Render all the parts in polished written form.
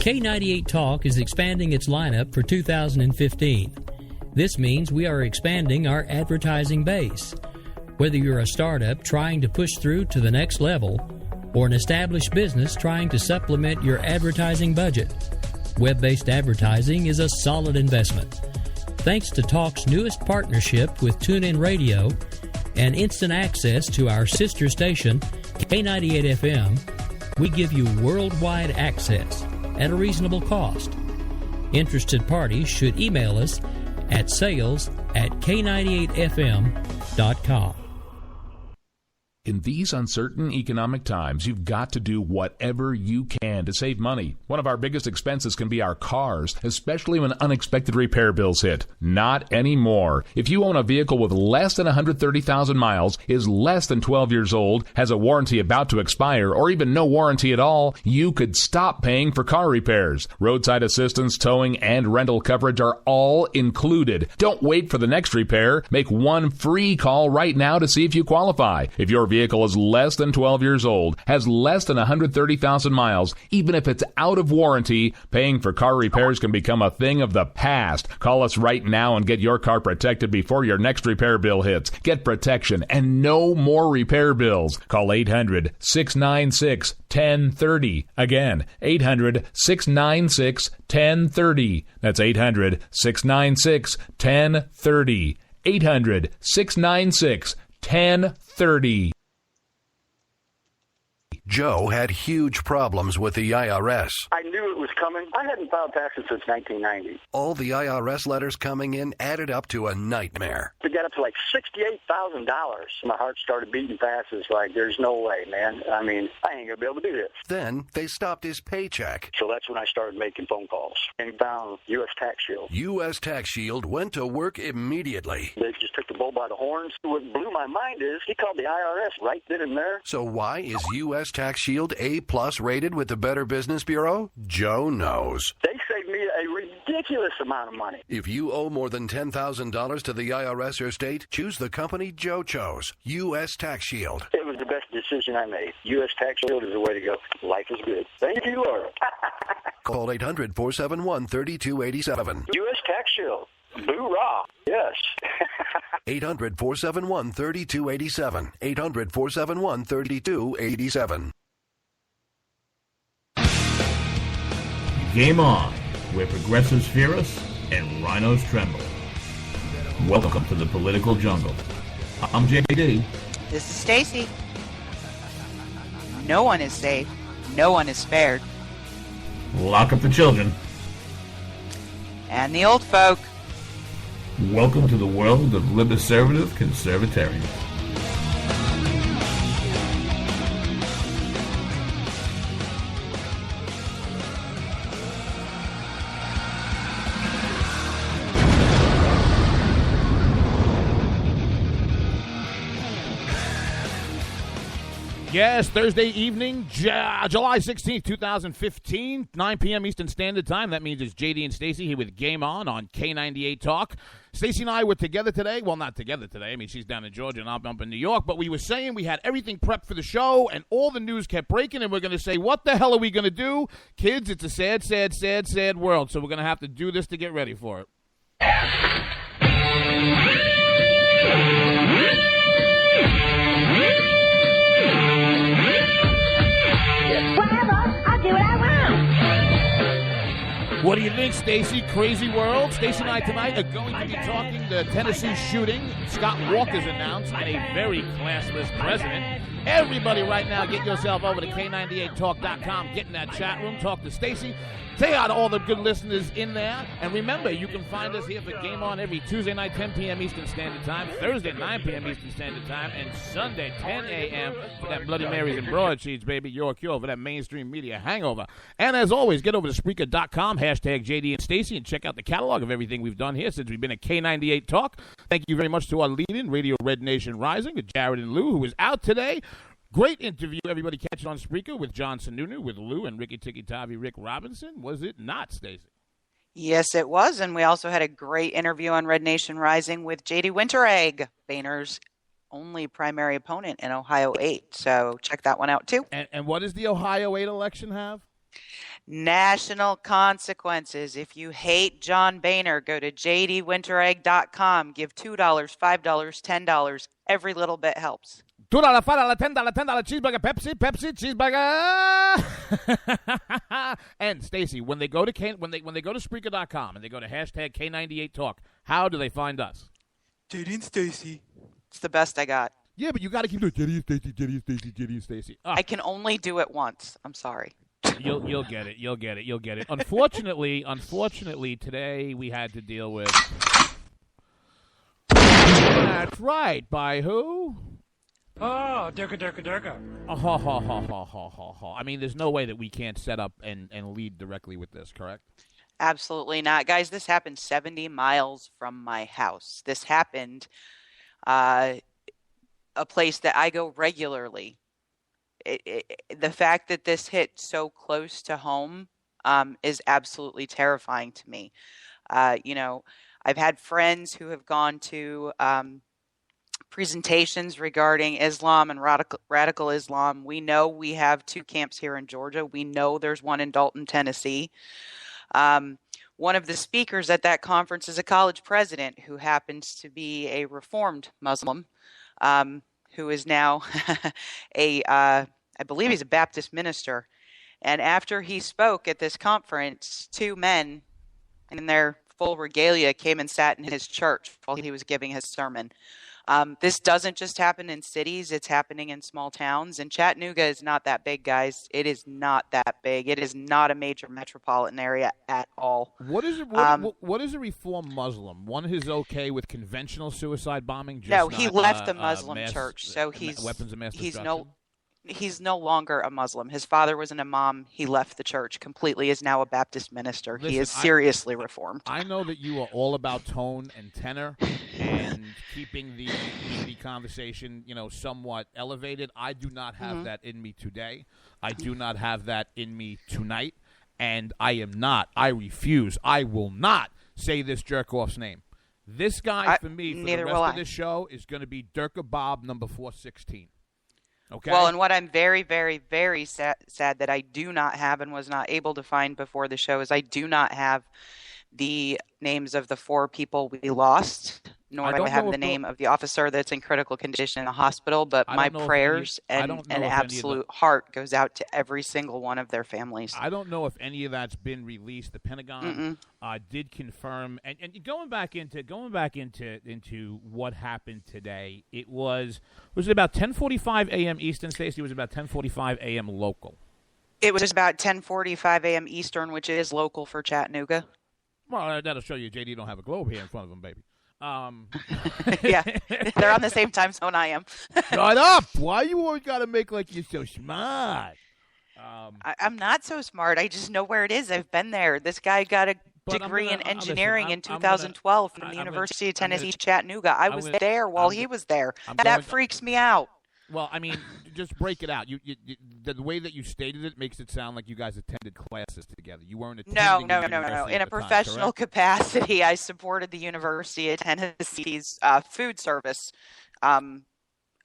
K98 Talk is expanding its lineup for 2015. This means we are expanding our advertising base. Whether you're a startup trying to push through to the next level or an established business trying to supplement your advertising budget, web-based advertising is a solid investment. Thanks to Talk's newest partnership with TuneIn Radio and instant access to our sister station, K98 FM, we give you worldwide access at a reasonable cost. Interested parties should email us at sales@k98fm.com. In these uncertain economic times, you've got to do whatever you can to save money. One of our biggest expenses can be our cars, especially when unexpected repair bills hit. Not anymore. If you own a vehicle with less than 130,000 miles, is less than 12 years old, has a warranty about to expire, or even no warranty at all, you could stop paying for car repairs. Roadside assistance, towing, and rental coverage are all included. Don't wait for the next repair. Make one free call right now to see if you qualify. If your vehicle is less than 12 years old, has less than 130,000 miles, even if it's out of warranty, paying for car repairs can become a thing of the past. Call us right now and get your car protected before your next repair bill hits. Get protection and no more repair bills. Call 800-696-1030. Again, 800-696-1030. That's 800-696-1030. 800-696-1030. Joe had huge problems with the IRS. I knew it was coming. I hadn't filed taxes since 1990. All the IRS letters coming in added up to a nightmare. To get up to like $68,000, my heart started beating fast. It's like, there's no way, man. I mean, I ain't going to be able to do this. Then they stopped his paycheck. So that's when I started making phone calls and found U.S. Tax Shield. U.S. Tax Shield went to work immediately. They just took the bull by the horns. What blew my mind is he called the IRS right then and there. So why is U.S. Tax Shield A+ rated with the Better Business Bureau? Joe knows. They saved me a ridiculous amount of money. If you owe more than $10,000 to the IRS or state, choose the company Joe chose, U.S. Tax Shield. It was the best decision I made. U.S. Tax Shield is the way to go. Life is good. Thank you, Lord. Call 800-471-3287. U.S. Tax Shield. Boo-rah. Yes. 800-471-3287. 800-471-3287. Game on, where progressives fear us and rhinos tremble. Welcome to the political jungle. I'm JD. This is Stacey. No one is safe. No one is spared. Lock up the children. And the old folk. Welcome to the world of liberservative conservatarians. Yes, Thursday evening, July 16th, 2015, 9 p.m. Eastern Standard Time. That means it's JD and Stacey here with Game On K98 Talk. Stacey and I were together today. Well, not together today. I mean, she's down in Georgia and I'm up in New York. But we were saying we had everything prepped for the show, and all the news kept breaking, and we're going to say, what the hell are we going to do? Kids, it's a sad, sad, sad, sad world, so we're going to have to do this to get ready for it. What do you think, Stacey? Crazy world. Stacey and I tonight are going to be talking the Tennessee shooting. Scott Walker's announced, and a very classless president. Everybody right now, get yourself over to K98Talk.com. Get in that chat room. Talk to Stacey. Say hi to all the good listeners in there. And remember, you can find us here for Game On every Tuesday night, 10 p.m. Eastern Standard Time, Thursday, 9 p.m. Eastern Standard Time, and Sunday, 10 a.m. for that Bloody Marys and broadsheets, baby. Your cure for that mainstream media hangover. And as always, get over to Spreaker.com, hashtag JD and Stacey, and check out the catalog of everything we've done here since we've been at K98 Talk. Thank you very much to our lead-in, Radio Red Nation Rising, with Jared and Lou, who is out today. Great interview. Everybody catch it on Spreaker with John Sununu, with Lou and Ricky Tikki Tavi, Rick Robinson. Was it not, Stacey? Yes, it was. And we also had a great interview on Red Nation Rising with J.D. Winteregg, Boehner's only primary opponent in Ohio 8. So check that one out, too. And what does the Ohio 8 election have? National consequences. If you hate John Boehner, go to jdwinteregg.com. Give $2, $5, $10. Every little bit helps. $2, $5, $10, cheeseburger, Pepsi, cheeseburger. And Stacey, when they go to when they go to Spreaker.com and they go to hashtag K98Talk, how do they find us? JD and Stacey. It's the best I got. Yeah, but you got to keep doing JD and Stacey. I can only do it once. I'm sorry. You'll get it. Unfortunately, today we had to deal with. That's right. By who? Oh, Durka. I mean, there's no way that we can't set up and lead directly with this, correct? Absolutely not. Guys, this happened 70 miles from my house. This happened a place that I go regularly. The fact that this hit so close to home is absolutely terrifying to me. I've had friends who have gone to presentations regarding Islam and radical Islam. We know we have 2 camps here in Georgia. We know there's one in Dalton, Tennessee. One of the speakers at that conference is a college president who happens to be a reformed Muslim, who is now I believe he's a Baptist minister. And after he spoke at this conference, 2 men in their full regalia came and sat in his church while he was giving his sermon. This doesn't just happen in cities. It's happening in small towns. And Chattanooga is not that big, guys. It is not that big. It is not a major metropolitan area at all. What is a reformed Muslim? One who's okay with conventional suicide bombing? No, he left the Muslim church. So weapons of mass destruction? He's no longer a Muslim. His father was an imam. He left the church completely, is now a Baptist minister. Listen, he is seriously reformed. I know that you are all about tone and tenor and keeping the conversation, somewhat elevated. I do not have that in me today. I do not have that in me tonight. And I refuse. I will not say this jerk-off's name. This guy, for me, for the rest of this show, is going to be Durka Bob number 416. Okay. Well, and what I'm very, very, very sad that I do not have and was not able to find before the show is I do not have the names of the 4 people we lost, nor do I have the name of the officer that's in critical condition in the hospital. But my prayers and an absolute heart goes out to every single one of their families. I don't know if any of that's been released. The Pentagon did confirm, and going back into what happened today. Was it about 10:45 a.m. Eastern, Stacey? It was about 10:45 a.m. local. It was about 10:45 a.m. Eastern, which is local for Chattanooga. Well, that'll show you JD don't have a globe here in front of him, baby. Yeah, they're on the same time zone I am. Shut up! Why you always got to make like you're so smart? I'm not so smart. I just know where it is. I've been there. This guy got a degree in engineering in 2012 from the University of Tennessee, Chattanooga. I was there while he was there. That freaks me out. Well, I mean, just break it out. The way that you stated it makes it sound like you guys attended classes together. You weren't attending. No. In a professional capacity, I supported the University of Tennessee's food service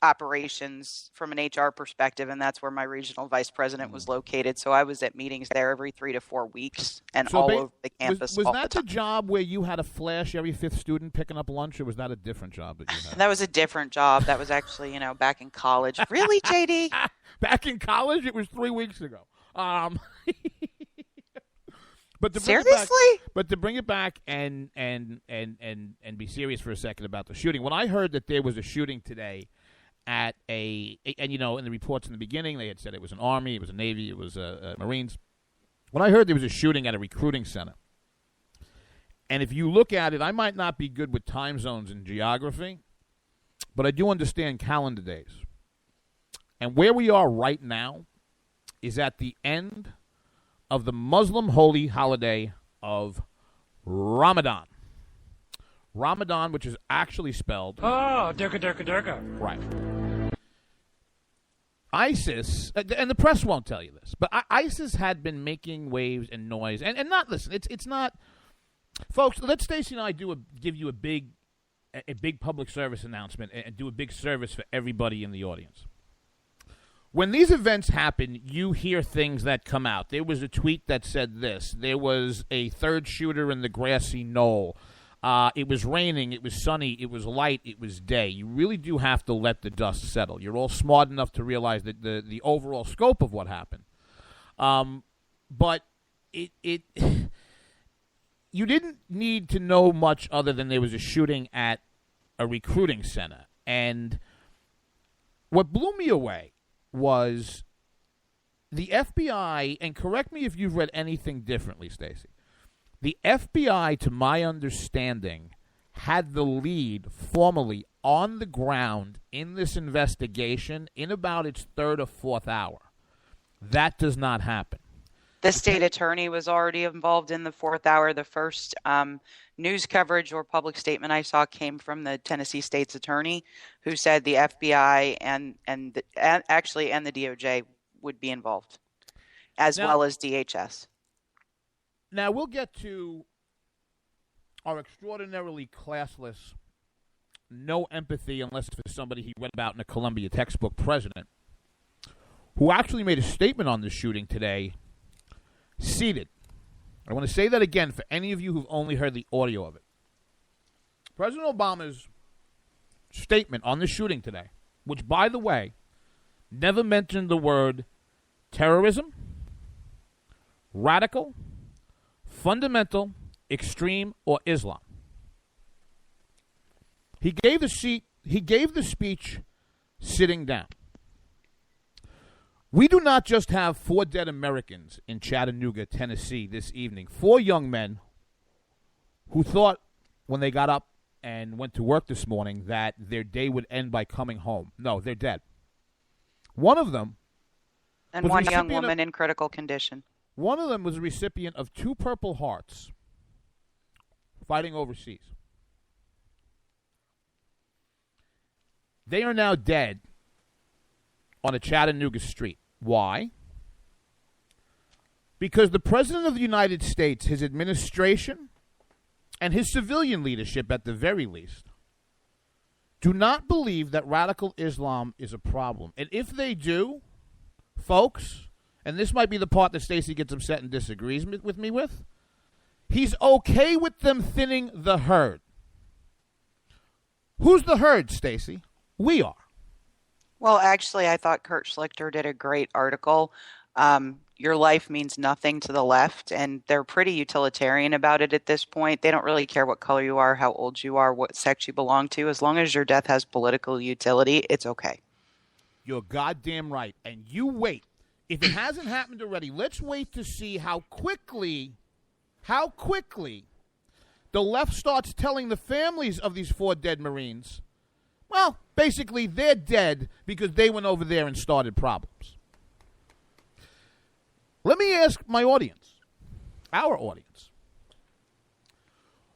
operations from an HR perspective, and that's where my regional vice president was located. So I was at meetings there every 3 to 4 weeks and all over the campus. Was that the job where you had to flash every 5th student picking up lunch, or was that a different job that you had? That was a different job. That was actually, back in college. Really, JD? Back in college? It was 3 weeks ago. But to bring it back and be serious for a second about the shooting. When I heard that there was a shooting today at in the reports in the beginning, they had said it was an Army, it was a Navy, it was Marines. When I heard there was a shooting at a recruiting center, and if you look at it, I might not be good with time zones and geography, but I do understand calendar days. And where we are right now is at the end of the Muslim holy holiday of Ramadan. Ramadan, which is actually spelled... Oh, Durka. Right. ISIS, and the press won't tell you this, but ISIS had been making waves and noise. And not, listen, it's not... Folks, let Stacey and I give you a big public service announcement and do a big service for everybody in the audience. when these events happen, you hear things that come out. There was a tweet that said this. There was a third shooter in the grassy knoll. It was raining. It was sunny. It was light. It was day. You really do have to let the dust settle. You're all smart enough to realize that the overall scope of what happened. But you didn't need to know much other than there was a shooting at a recruiting center. And what blew me away was the FBI, and correct me if you've read anything differently, Stacey. The FBI, to my understanding, had the lead formally on the ground in this investigation in about its third or fourth hour. That does not happen. The state attorney was already involved in the fourth hour. The first news coverage or public statement I saw came from the Tennessee state's attorney, who said the FBI and the DOJ would be involved, as well as DHS. Now, we'll get to our extraordinarily classless, no empathy unless for somebody he read about in a Columbia textbook president, who actually made a statement on this shooting today, seated. I want to say that again for any of you who've only heard the audio of it. President Obama's statement on the shooting today, which, by the way, never mentioned the word terrorism, radical, fundamental, extreme, or Islam. He gave the speech sitting down. We do not just have 4 dead Americans in Chattanooga, Tennessee this evening. 4 young men who thought when they got up and went to work this morning that their day would end by coming home. No, they're dead. One of them, and one young woman in critical condition. One of them was a recipient of 2 Purple Hearts fighting overseas. They are now dead on a Chattanooga street. Why? Because the President of the United States, his administration, and his civilian leadership at the very least, do not believe that radical Islam is a problem. And if they do, folks, and this might be the part that Stacey gets upset and disagrees with me with, he's okay with them thinning the herd. Who's the herd, Stacey? We are. Well, actually, I thought Kurt Schlichter did a great article. Your life means nothing to the left, and they're pretty utilitarian about it at this point. They don't really care what color you are, how old you are, what sex you belong to. As long as your death has political utility, it's okay. You're goddamn right. And you wait. If it hasn't happened already, let's wait to see how quickly the left starts telling the families of these 4 dead Marines, well, basically they're dead because they went over there and started problems. Let me ask my audience, our audience,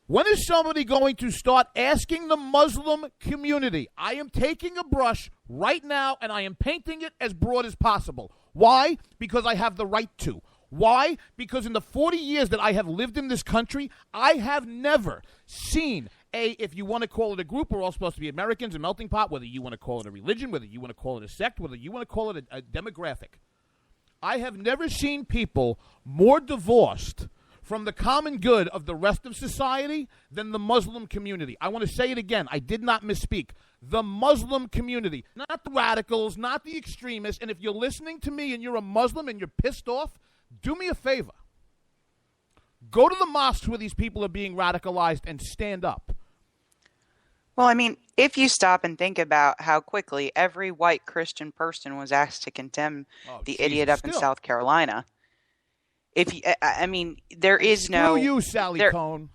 when is somebody going to start asking the Muslim community? I am taking a brush right now and I am painting it as broad as possible. Why? Because I have the right to. Why? Because in the 40 years that I have lived in this country, I have never seen if you want to call it a group, we're all supposed to be Americans, a melting pot, whether you want to call it a religion, whether you want to call it a sect, whether you want to call it a demographic. I have never seen people more divorced from the common good of the rest of society than the Muslim community. I want to say it again. I did not misspeak. The Muslim community, not the radicals, not the extremists. And if you're listening to me and you're a Muslim and you're pissed off, do me a favor. Go to the mosques where these people are being radicalized and stand up. Well, I mean, if you stop and think about how quickly every white Christian person was asked to condemn the idiot up in South Carolina, there is no... Screw you, Sally Cohn.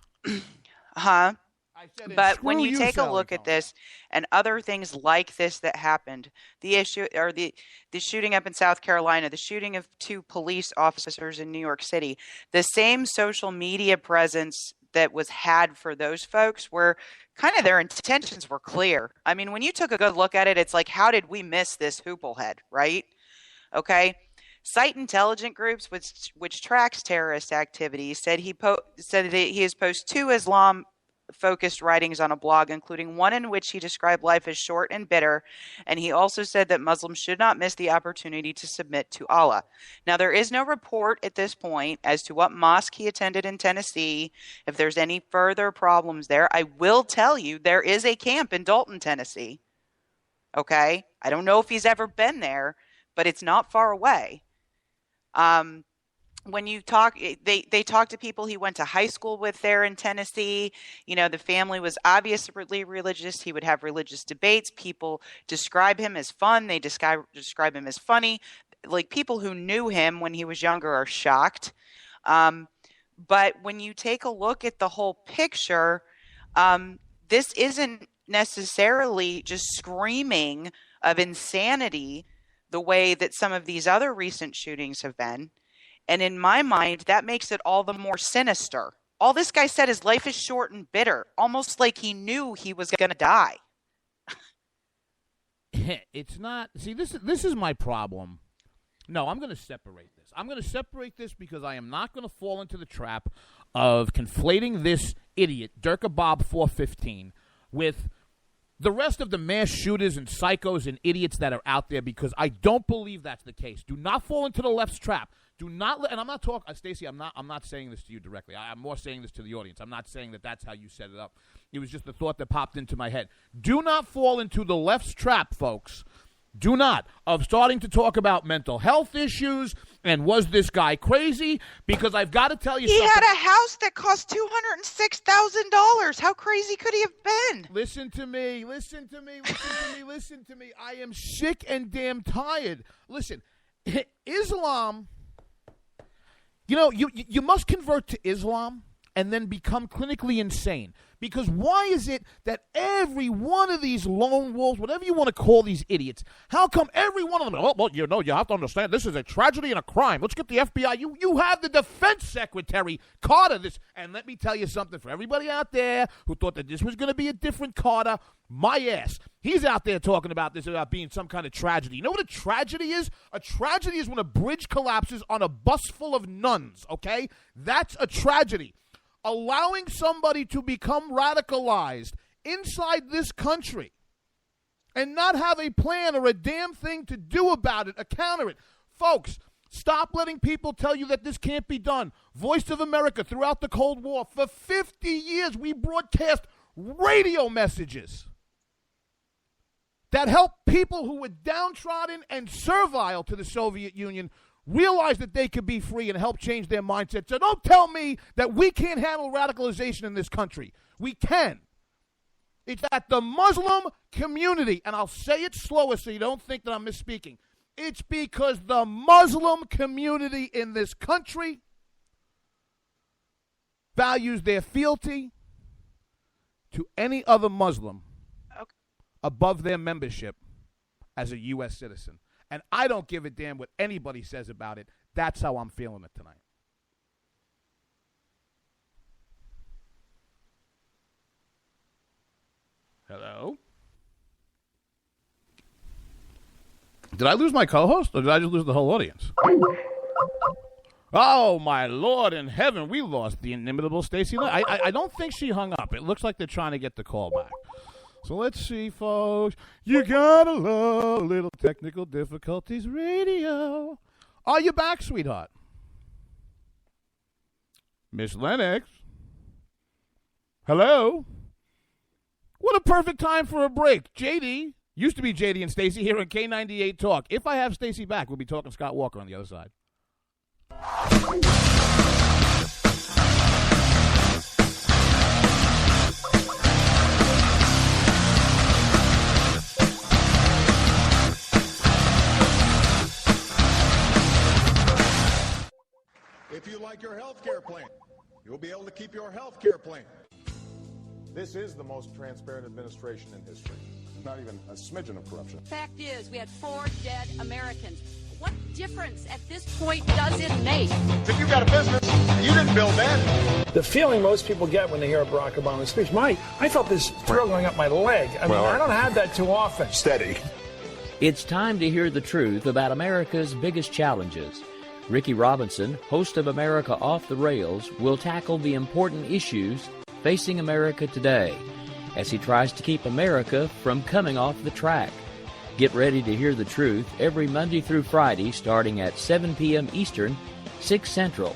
Huh? I said but when you take Sally a look Cohn. at this and other things like this that happened, the issue or the shooting up in South Carolina, the shooting of 2 police officers in New York City, the same social media presence that was had for those folks were kind of their intentions were clear. I mean, when you took a good look at it, it's like, how did we miss this hooplehead, right? Okay. Site Intelligence Groups, which tracks terrorist activities, said that he has posted 2 focused writings on a blog, including one in which he described life as short and bitter, and he also said that Muslims should not miss the opportunity to submit to Allah. Now, there is no report at this point as to what mosque he attended in Tennessee, if there's any further problems there. I will tell you there is a camp in Dalton, Tennessee. Okay? I don't know if he's ever been there, but it's not far away. When you talk, they talk to people he went to high school with there in Tennessee. You know, the family was obviously religious. He would have religious debates. People describe him as fun. They describe him as funny. Like, people who knew him when he was younger are shocked. But when you take a look at the whole picture, this isn't necessarily just screaming of insanity the way that some of these other recent shootings have been. And in my mind, that makes it all the more sinister. All this guy said is life is short and bitter, almost like he knew he was going to die. It's not. See, this is my problem. No, I'm going to separate this. I'm going to separate this because I am not going to fall into the trap of conflating this idiot, Durka Bob 415, with the rest of the mass shooters and psychos and idiots that are out there, because I don't believe that's the case. Do not fall into the left's trap. Do not, and I'm not talking, Stacey, I'm not saying this to you directly. I'm more saying this to the audience. I'm not saying that that's how you set it up. It was just a thought that popped into my head. Do not fall into the left's trap, folks. Do not, of starting to talk about mental health issues and was this guy crazy? Because I've got to tell you something. He had a house that cost $206,000. How crazy could he have been? Listen to me. I am sick and damn tired. Listen, Islam, you know, you must convert to Islam and then become clinically insane. Because why is it that every one of these lone wolves, whatever you want to call these idiots, how come every one of them, oh, well, you know, you have to understand, this is a tragedy and a crime. Let's get the FBI. You have the defense secretary, Carter, this. And let me tell you something, for everybody out there who thought that this was going to be a different Carter, my ass. He's out there talking about this about being some kind of tragedy. You know what a tragedy is? A tragedy is when a bridge collapses on a bus full of nuns, okay? That's a tragedy. Allowing somebody to become radicalized inside this country and not have a plan or a damn thing to do about it, or counter it. Folks, stop letting people tell you that this can't be done. Voice of America, throughout the Cold War, for 50 years, we broadcast radio messages that helped people who were downtrodden and servile to the Soviet Union realize that they could be free and help change their mindset. So don't tell me that we can't handle radicalization in this country. We can. It's that the Muslim community, and I'll say it slower so you don't think that I'm misspeaking. It's because the Muslim community in this country values their fealty to any other Muslim above their membership as a U.S. citizen. And I don't give a damn what anybody says about it. That's how I'm feeling it tonight. Hello? Did I lose my co-host, or did I just lose the whole audience? Oh, my Lord in heaven, we lost the inimitable Stacey. I don't think she hung up. It looks like they're trying to get the call back. So let's see, folks. You gotta love a little technical difficulties radio. Are you back, sweetheart? Miss Lennox? Hello? What a perfect time for a break. JD, used to be JD and Stacey here on K98 Talk. If I have Stacey back, we'll be talking Scott Walker on the other side. If you like your health care plan, you'll be able to keep your health care plan. This is the most transparent administration in history. Not even a smidgen of corruption. Fact is, we had 4 dead Americans. What difference at this point does it make? If you got a business, you didn't build that. The feeling most people get when they hear a Barack Obama speech, I felt this thrill going up my leg. I mean, I don't have that too often. Steady. It's time to hear the truth about America's biggest challenges. Ricky Robinson, host of America Off the Rails, will tackle the important issues facing America today as he tries to keep America from coming off the track. Get ready to hear the truth every Monday through Friday starting at 7 p.m. Eastern, 6 Central,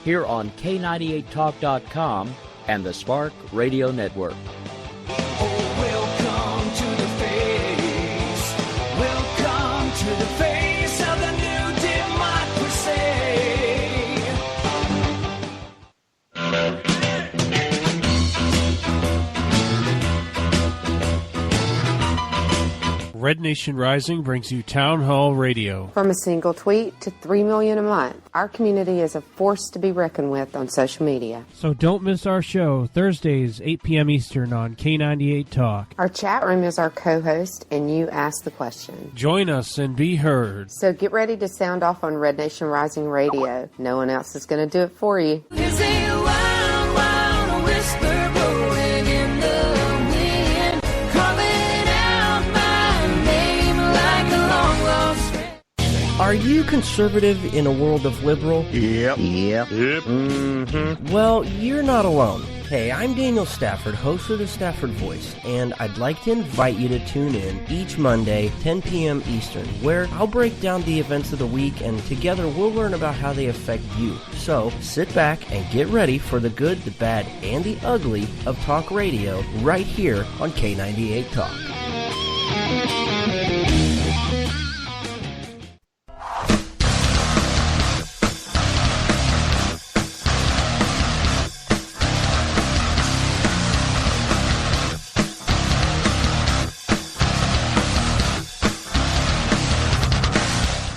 here on K98Talk.com and the Spark Radio Network. Welcome to the face. Welcome to the face of the new democracy. Red Nation Rising brings you Town Hall Radio. From a single tweet to 3 million a month, our community is a force to be reckoned with on social media. So don't miss our show, Thursdays, 8 p.m. Eastern on K98 Talk. Our chat room is our co-host, and you ask the question. Join us and be heard. So get ready to sound off on Red Nation Rising Radio. No one else is going to do it for you. There's a wild, wild whisper blowing in the wind, calling out my name like a long lost friend. Are you conservative in a world of liberal? Yep. Mm-hmm. Well, you're not alone. Hey, I'm Daniel Stafford, host of the Stafford Voice, and I'd like to invite you to tune in each Monday, 10 p.m. Eastern, where I'll break down the events of the week, and together we'll learn about how they affect you. So, sit back and get ready for the good, the bad, and the ugly of talk radio right here on K98 Talk.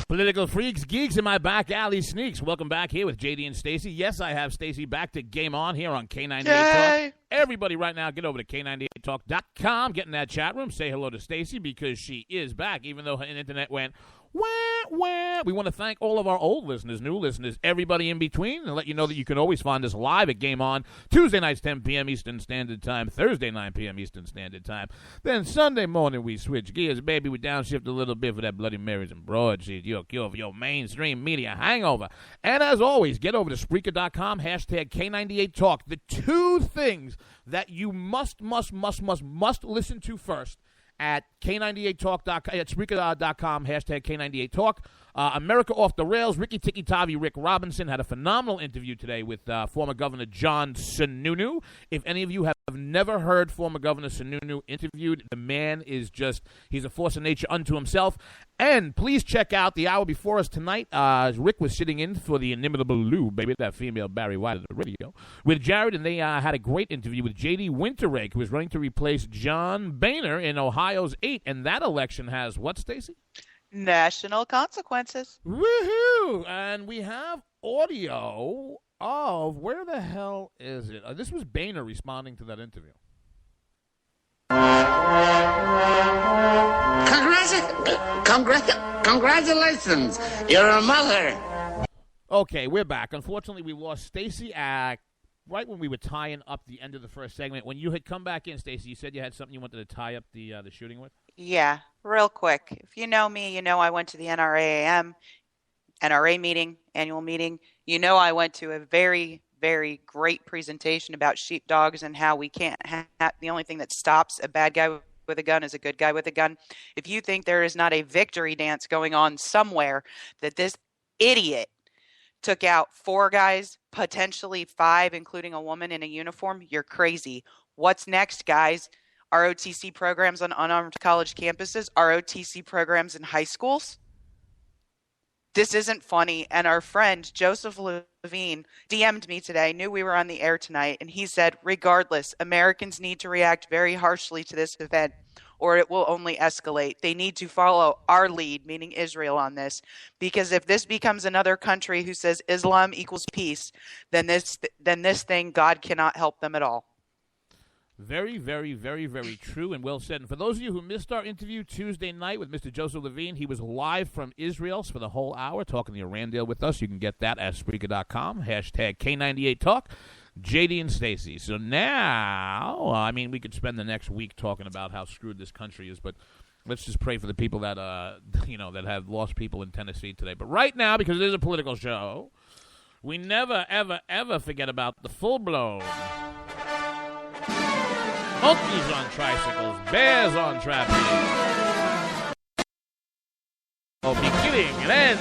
Political freaks, geeks, in my back alley sneaks. Welcome back here with JD and Stacey. Yes, I have Stacey back to Game On here on K98 Talk. Everybody right now, get over to K98Talk.com, get in that chat room, say hello to Stacey because she is back, even though her internet went wah, wah. We want to thank all of our old listeners, new listeners, everybody in between, and let you know that you can always find us live at Game On, Tuesday nights, 10 p.m. Eastern Standard Time, Thursday, 9 p.m. Eastern Standard Time. Then Sunday morning, we switch gears, baby. We downshift a little bit for that Bloody Marys and broadsheets, your cure for your mainstream media hangover. And as always, get over to Spreaker.com, hashtag K98 Talk. The two things that you must listen to first at K98Talk.com, at Spreaker.com, hashtag K98 Talk. America Off the Rails, Ricky Tikki Tavi, Rick Robinson had a phenomenal interview today with former Governor John Sununu. If any of you have never heard former Governor Sununu interviewed, the man is just, he's a force of nature unto himself. And please check out the hour before us tonight. Rick was sitting in for the inimitable Lou, baby, that female Barry White of the radio, with Jared, and they had a great interview with J.D. Winterrake, who is running to replace John Boehner in Ohio's 8. And that election has what, Stacey? National consequences. Woohoo! And we have audio of, where the hell is it? This was Boehner responding to that interview. Congratulations! You're a mother! Okay, we're back. Unfortunately, we lost Stacey right when we were tying up the end of the first segment. When you had come back in, Stacey, you said you had something you wanted to tie up the shooting with? Yeah, real quick. If you know me, you know I went to the NRA meeting, annual meeting. You know I went to a very, very great presentation about sheepdogs and how we can't have the only thing that stops a bad guy with a gun is a good guy with a gun. If you think there is not a victory dance going on somewhere, that this idiot took out 4 guys, potentially 5, including a woman in a uniform, you're crazy. What's next, guys? ROTC programs on unarmed college campuses, ROTC programs in high schools. This isn't funny. And our friend Joseph Levine DM'd me today, knew we were on the air tonight, and he said, regardless, Americans need to react very harshly to this event or it will only escalate. They need to follow our lead, meaning Israel, on this, because if this becomes another country who says Islam equals peace, then this thing, God cannot help them at all. Very, very, very, very true and well said. And for those of you who missed our interview Tuesday night with Mr. Joseph Levine, he was live from Israel for the whole hour talking to Iran deal with us. You can get that at Spreaker.com, hashtag K98Talk, JD and Stacey. So now, I mean, we could spend the next week talking about how screwed this country is, but let's just pray for the people that, that have lost people in Tennessee today. But right now, because it is a political show, we never, ever, ever forget about the full-blown monkeys on tricycles, bears on trapeze. Oh, beginning and end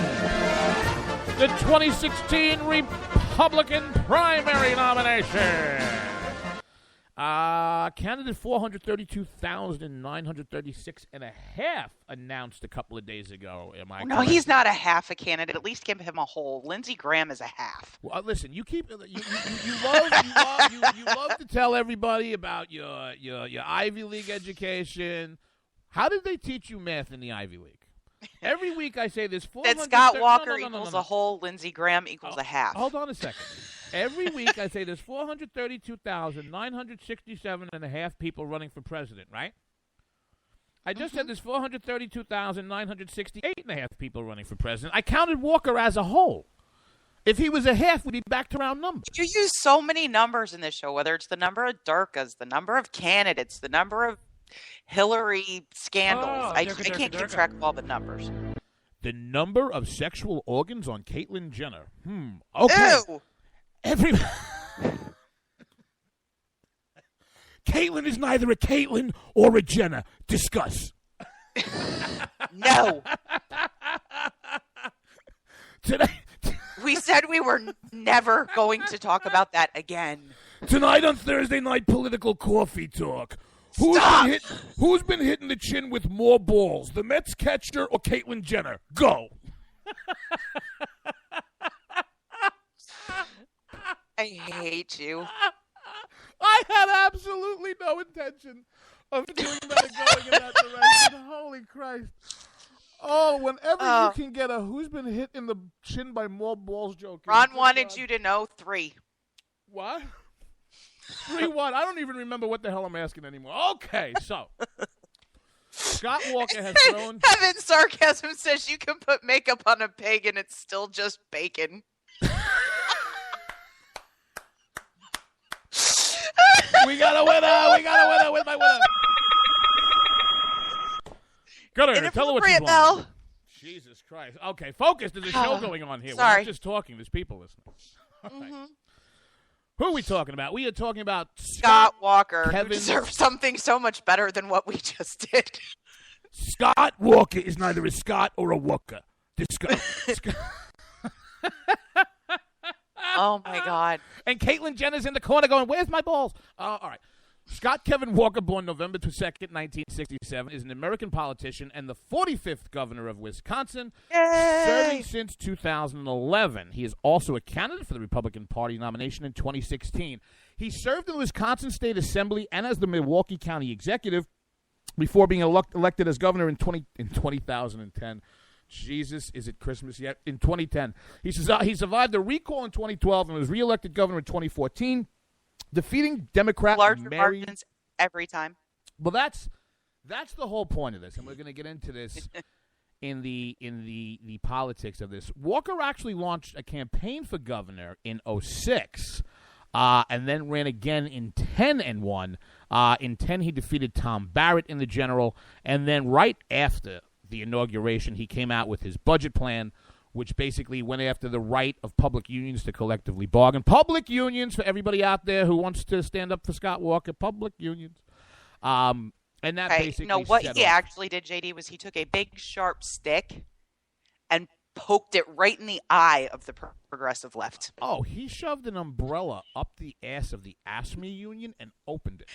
the 2016 Republican primary nomination. Candidate 432,936.5 announced a couple of days ago. Am I? No, correct? he's not a half a candidate. At least give him a whole. Lindsey Graham is a half. Well, listen, you love to tell everybody about your Ivy League education. How did they teach you math in the Ivy League? Every week I say this. That Scott Walker equals a whole. Lindsey Graham equals a half. Hold on a second. Every week I say there's 432,967.5 people running for president, right? I just said there's 432,968.5 people running for president. I counted Walker as a whole. If he was a half, we'd be back to round numbers. You use so many numbers in this show, whether it's the number of Durkas, the number of candidates, the number of Hillary scandals. I can't keep track of all the numbers. The number of sexual organs on Caitlyn Jenner. Okay. Ew. Caitlyn is neither a Caitlyn or a Jenner. Discuss. No. Today, we said we were never going to talk about that again. Tonight on Thursday Night Political Coffee Talk. Who's been hitting the chin with more balls, the Mets catcher or Caitlyn Jenner? Go. I hate you. I had absolutely no intention of doing that and going in that direction. Holy Christ. Oh, whenever you can get a who's been hit in the chin by more balls joke. Ron wanted you to know 3. What? 3-1. I don't even remember what the hell I'm asking anymore. Okay, so Scott Walker has thrown. Heaven Sarcasm says you can put makeup on a pig and it's still just bacon. We got a winner. We got a winner with my winner. Got her. Tell her what she's won. Jesus Christ. Okay, focus. There's a show going on here. Sorry. We're not just talking. There's people listening. All right. Who are we talking about? We are talking about Scott Walker, Kevin. who deserves something so much better than what we just did. Scott Walker is neither a Scott or a Walker. Discuss. Oh, my God. And Caitlyn Jenner's in the corner going, where's my balls? All right. Scott Kevin Walker, born November 2nd, 1967, is an American politician and the 45th governor of Wisconsin, serving since 2011. He is also a candidate for the Republican Party nomination in 2016. He served in the Wisconsin State Assembly and as the Milwaukee County Executive before being elected as governor in 2010. Jesus, is it Christmas yet? In 2010. He survived a recall in 2012 and was reelected governor in 2014. Defeating Democrat larger Mary margins every time. Well, that's the whole point of this, and we're going to get into this in the politics of this. Walker actually launched a campaign for governor in 2006, and then ran again in 10 and won. In 10, he defeated Tom Barrett in the general, and then right after the inauguration, he came out with his budget plan, which basically went after the right of public unions to collectively bargain. Public unions, for everybody out there who wants to stand up for Scott Walker, public unions. And that basically what he actually did, JD, was he took a big, sharp stick and poked it right in the eye of the progressive left. Oh, he shoved an umbrella up the ass of the ASME union and opened it.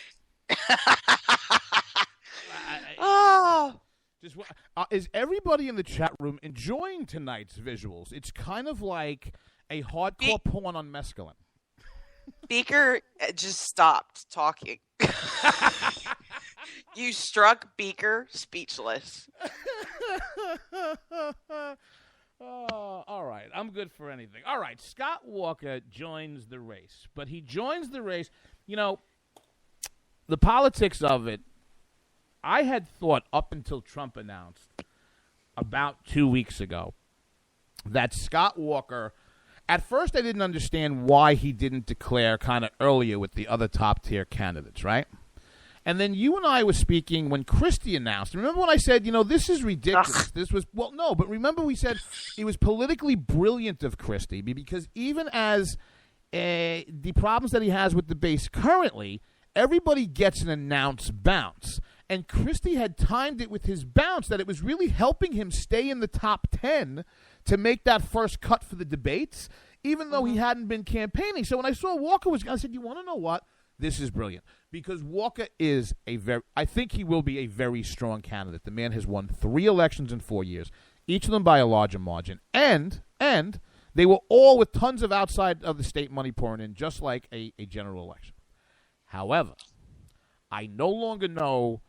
Is everybody in the chat room enjoying tonight's visuals? It's kind of like a hardcore porn on mescaline. Beaker just stopped talking. You struck Beaker speechless. All right. I'm good for anything. All right. Scott Walker joins the race. But he joins the race. You know, the politics of it, I had thought up until Trump announced about 2 weeks ago that Scott Walker, at first I didn't understand why he didn't declare kind of earlier with the other top-tier candidates, right? And then you and I were speaking when Christie announced. Remember when I said, you know, this is ridiculous. This was, well, no, but remember we said it was politically brilliant of Christie because even as the problems that he has with the base currently, everybody gets an announced bounce. And Christie had timed it with his bounce that it was really helping him stay in the top 10 to make that first cut for the debates, even though he hadn't been campaigning. So when I saw Walker I said, you want to know what? This is brilliant. Because Walker is I think he will be a very strong candidate. The man has won 3 elections in 4 years, each of them by a larger margin. And they were all with tons of outside of the state money pouring in, just like a general election. However, I no longer know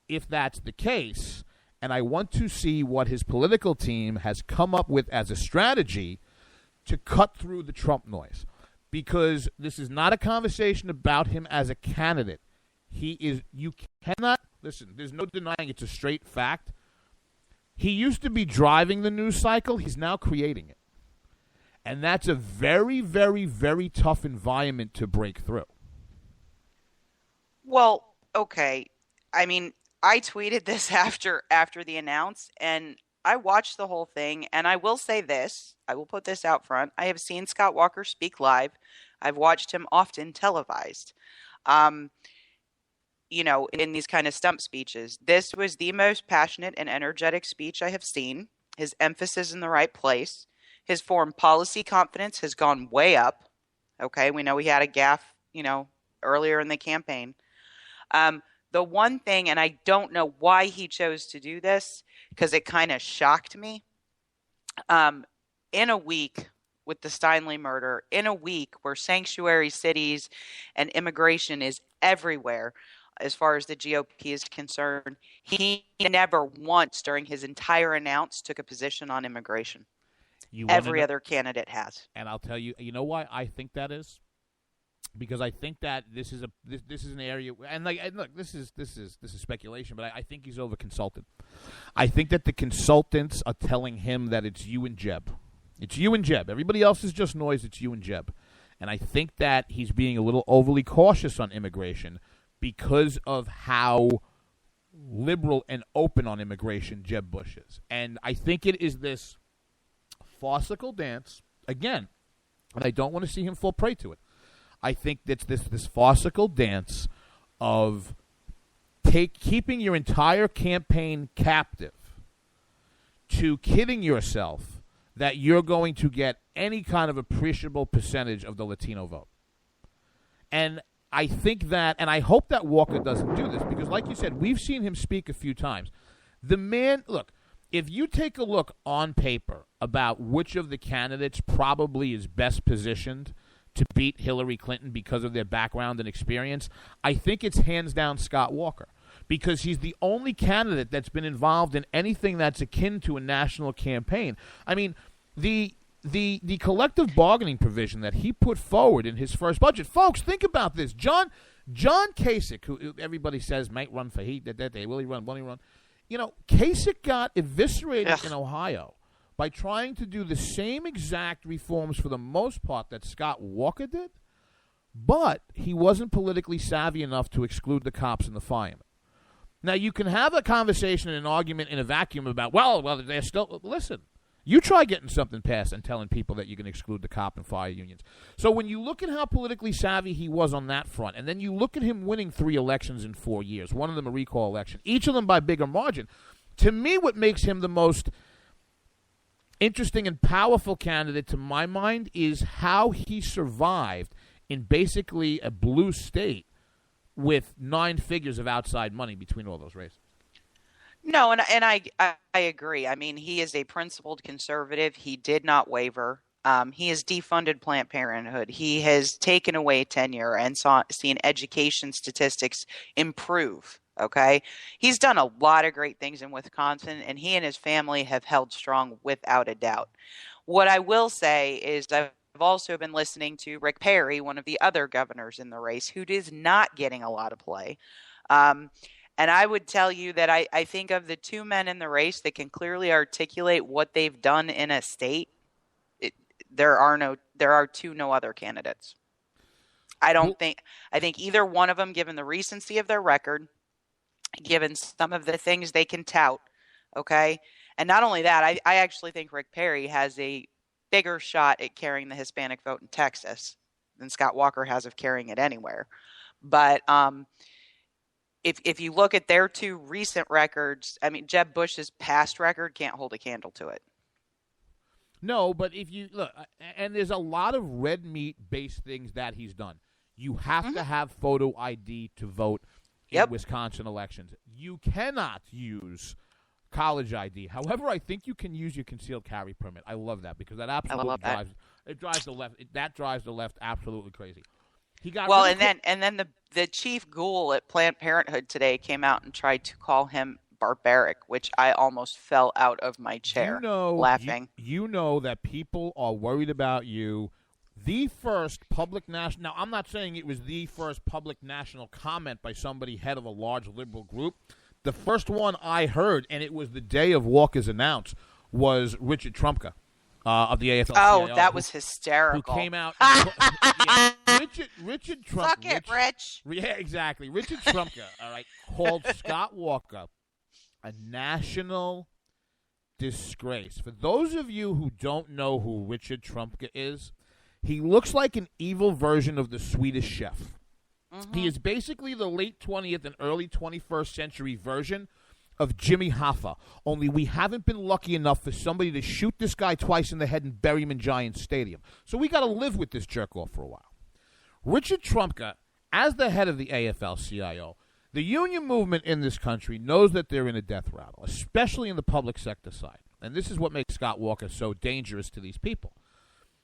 if that's the case, and I want to see what his political team has come up with as a strategy to cut through the Trump noise. Because this is not a conversation about him as a candidate. You cannot, listen, there's no denying it's a straight fact. He used to be driving the news cycle. He's now creating it. And that's a very, very, very tough environment to break through. Well, okay. I mean, I tweeted this after the announce, and I watched the whole thing, and I will say this. I will put this out front. I have seen Scott Walker speak live. I've watched him often televised, in these kind of stump speeches. This was the most passionate and energetic speech I have seen. His emphasis in the right place. His foreign policy confidence has gone way up. Okay, we know he had a gaffe, earlier in the campaign. The one thing, and I don't know why he chose to do this, because it kind of shocked me. In a week with the Steinle murder, in a week where sanctuary cities and immigration is everywhere, as far as the GOP is concerned, he never once during his entire announce took a position on immigration. Every other candidate has. And I'll tell you, you know why I think that is? Because I think that this is an area, and look, this is speculation, but I think he's over consulted. I think that the consultants are telling him that it's you and Jeb. It's you and Jeb. Everybody else is just noise. It's you and Jeb. And I think that he's being a little overly cautious on immigration because of how liberal and open on immigration Jeb Bush is. And I think it is this farcical dance, again, and I don't want to see him fall prey to it. I think that's this farcical dance of keeping your entire campaign captive to kidding yourself that you're going to get any kind of appreciable percentage of the Latino vote. And I think that, and I hope that Walker doesn't do this, because like you said, we've seen him speak a few times. The man, look, if you take a look on paper about which of the candidates probably is best positioned to beat Hillary Clinton because of their background and experience, I think it's hands down Scott Walker, because he's the only candidate that's been involved in anything that's akin to a national campaign. I mean, the collective bargaining provision that he put forward in his first budget, folks, think about this. John Kasich, who everybody says might run for will he run? Won't he run? Kasich got eviscerated in Ohio by trying to do the same exact reforms for the most part that Scott Walker did, but he wasn't politically savvy enough to exclude the cops and the firemen. Now, you can have a conversation and an argument in a vacuum about, well, they're still, listen, you try getting something passed and telling people that you can exclude the cop and fire unions. So when you look at how politically savvy he was on that front, and then you look at him winning 3 elections in 4 years, one of them a recall election, each of them by bigger margin, to me what makes him the most interesting and powerful candidate to my mind is how he survived in basically a blue state with 9 figures of outside money between all those races. No, and I agree. I mean, he is a principled conservative. He did not waver. He has defunded Planned Parenthood. He has taken away tenure and seen education statistics improve. Okay, he's done a lot of great things in Wisconsin, and he and his family have held strong without a doubt. What I will say is I've also been listening to Rick Perry, one of the other governors in the race, who is not getting a lot of play. And I would tell you that I think of the 2 men in the race that can clearly articulate what they've done in a state, there are 2 no other candidates. I think either one of them, given the recency of their record, given some of the things they can tout, okay? And not only that, I actually think Rick Perry has a bigger shot at carrying the Hispanic vote in Texas than Scott Walker has of carrying it anywhere. But if you look at their two recent records, I mean, Jeb Bush's past record can't hold a candle to it. No, but if you look, and there's a lot of red meat based things that he's done. You have to have photo ID to vote in Wisconsin elections. You cannot use college ID. However, I think you can use your concealed carry permit. I love that because that absolutely drives the left. That drives the left absolutely crazy. He got and then the chief ghoul at Planned Parenthood today came out and tried to call him barbaric, which I almost fell out of my chair laughing. You know that people are worried about you. The first public national. Now, I'm not saying it was the first public national comment by somebody head of a large liberal group. The first one I heard, and it was the day of Walker's announce, was Richard Trumka of the AFL-CIO. Oh, that was hysterical. Who came out. Richard Trumka. Suck it, Rich. Yeah, exactly. Richard Trumka, all right, called Scott Walker a national disgrace. For those of you who don't know who Richard Trumka is, he looks like an evil version of the Swedish Chef. He is basically the late 20th and early 21st century version of Jimmy Hoffa, only we haven't been lucky enough for somebody to shoot this guy twice in the head and bury him in Giants Stadium. So we got to live with this jerk-off for a while. Richard Trumka, as the head of the AFL-CIO, the union movement in this country knows that they're in a death rattle, especially in the public sector side. And this is what makes Scott Walker so dangerous to these people.